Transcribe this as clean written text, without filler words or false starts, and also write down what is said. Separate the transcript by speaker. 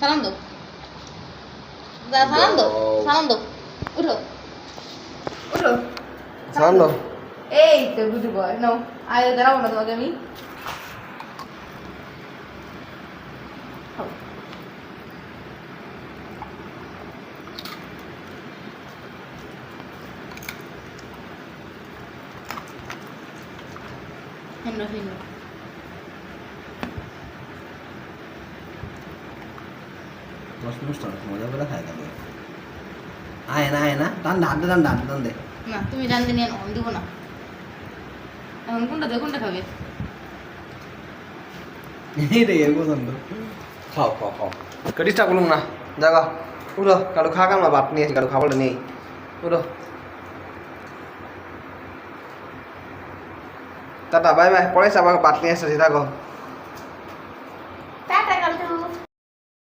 Speaker 1: সালাম দাও সালাম দাও সালাম দাও উঠো উঠো
Speaker 2: সালাম দাও
Speaker 1: এই তো গুড বয় নাও আয় দাঁড়াবো না তোমাকে আমি হেনো হেনো
Speaker 2: মজা করে খাই তবে আয় না টান দে
Speaker 1: না তুমি জানতে নিয়ে নাও আমি দেবো না এখন কোনটা খাবে
Speaker 2: এইটাই এর পছন্দ খাও ডিস্টার্ব করুন না জাগা উঠো কারো খাওয়া না ভাত নিয়েছি কারো খাবারটা নেই উঠো টাটা বাই বাই পরে আবার ভাত নিয়ে এসেছি থাকো